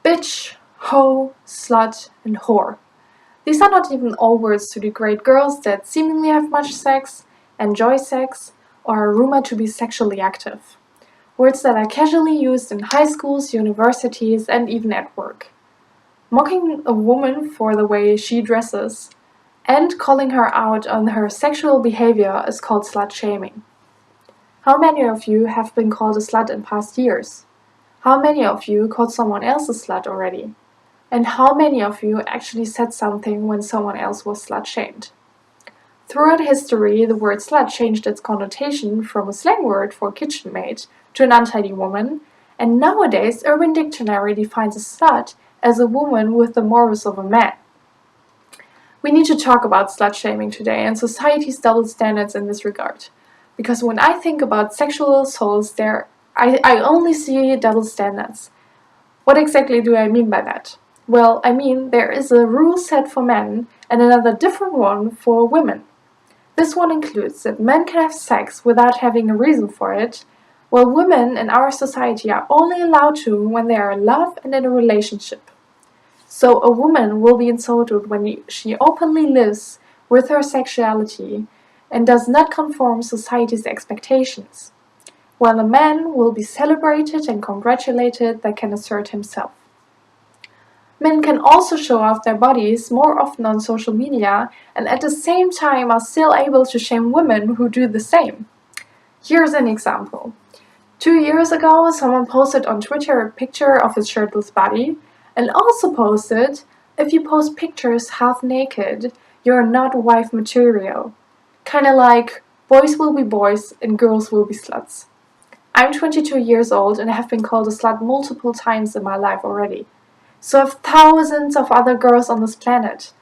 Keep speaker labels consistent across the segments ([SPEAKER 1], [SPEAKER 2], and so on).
[SPEAKER 1] Bitch, hoe, slut, and whore. These are not even all words to degrade girls that seemingly have much sex, enjoy sex, or are rumored to be sexually active. Words that are casually used in high schools, universities, and even at work. Mocking a woman for the way she dresses and calling her out on her sexual behavior is called slut shaming. How many of you have been called a slut in past years? How many of you called someone else a slut already? And how many of you actually said something when someone else was slut shamed? Throughout history, the word slut changed its connotation from a slang word for kitchen maid to an untidy woman, and nowadays Urban Dictionary defines a slut as a woman with the morals of a man. We need to talk about slut shaming today and society's double standards in this regard. Because when I think about sexual assaults, I only see double standards. What exactly do I mean by that? Well, I mean there is a rule set for men and another different one for women. This one includes that men can have sex without having a reason for it, while women in our society are only allowed to when they are in love and in a relationship. So a woman will be insulted when she openly lives with her sexuality and does not conform society's expectations, while a man will be celebrated and congratulated that can assert himself. Men can also show off their bodies more often on social media and at the same time are still able to shame women who do the same. Here's an example. 2 years ago, someone posted on Twitter a picture of his shirtless body and also posted, if you post pictures half naked, you're not wife material. Kinda like, boys will be boys and girls will be sluts. I'm 22 years old and have been called a slut multiple times in my life already. So have thousands of other girls on this planet.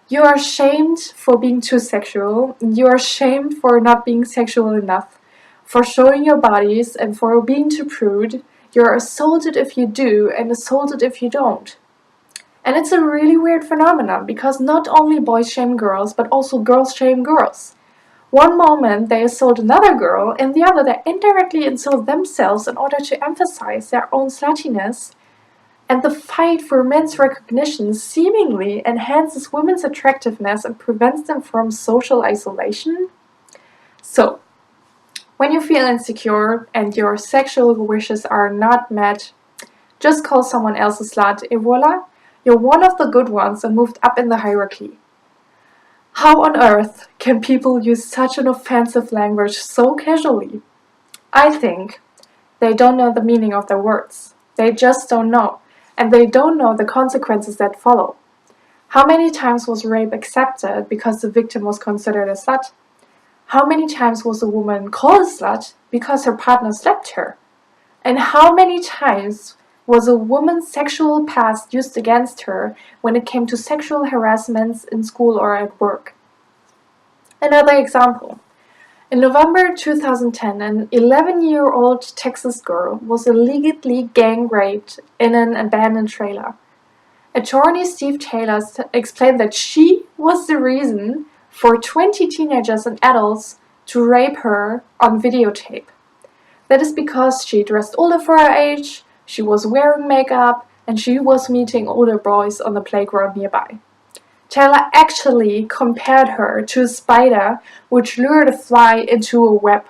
[SPEAKER 1] You are shamed for being too sexual, and you are shamed for not being sexual enough, for showing your bodies, and for being too prude. You're assaulted if you do, and assaulted if you don't. And it's a really weird phenomenon, because not only boys shame girls, but also girls shame girls. One moment they assault another girl, and the other they indirectly insult themselves in order to emphasize their own sluttiness. And the fight for men's recognition seemingly enhances women's attractiveness and prevents them from social isolation. So, when you feel insecure and your sexual wishes are not met, just call someone else a slut, et voila, you're one of the good ones and moved up in the hierarchy. How on earth can people use such an offensive language so casually? I think they don't know the meaning of their words. They just don't know. And they don't know the consequences that follow. How many times was rape accepted because the victim was considered a slut? How many times was a woman called a slut because her partner slapped her? And how many times was a woman's sexual past used against her when it came to sexual harassments in school or at work? Another example. In November 2010, an 11-year-old Texas girl was illegally gang raped in an abandoned trailer. Attorney Steve Taylor explained that she was the reason for 20 teenagers and adults to rape her on videotape. That is because she dressed older for her age, she was wearing makeup, and she was meeting older boys on the playground nearby. Taylor actually compared her to a spider which lured a fly into a web.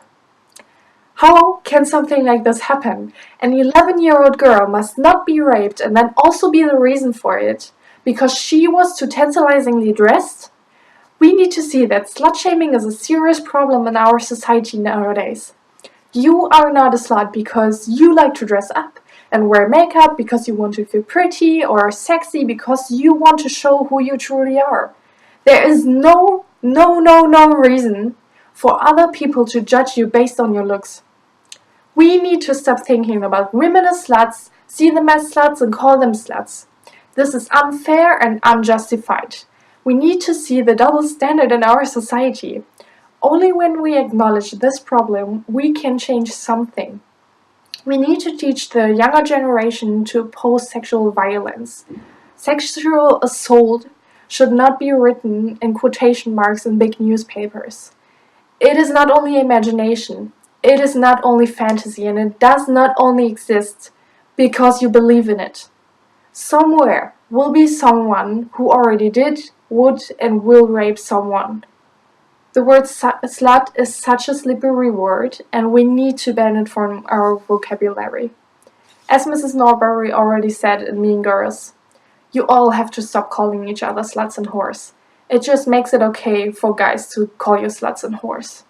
[SPEAKER 1] How can something like this happen? An 11-year-old girl must not be raped and then also be the reason for it because she was too tantalizingly dressed? We need to see that slut-shaming is a serious problem in our society nowadays. You are not a slut because you like to dress up and wear makeup because you want to feel pretty or sexy because you want to show who you truly are. There is no reason for other people to judge you based on your looks. We need to stop thinking about women as sluts, see them as sluts and call them sluts. This is unfair and unjustified. We need to see the double standard in our society. Only when we acknowledge this problem, we can change something. We need to teach the younger generation to oppose sexual violence. Sexual assault should not be written in quotation marks in big newspapers. It is not only imagination, it is not only fantasy, and it does not only exist because you believe in it. Somewhere will be someone who already did, would, and will rape someone. The word slut is such a slippery word, and we need to ban it from our vocabulary. As Mrs. Norbury already said in Mean Girls, you all have to stop calling each other sluts and whores. It just makes it okay for guys to call you sluts and whores.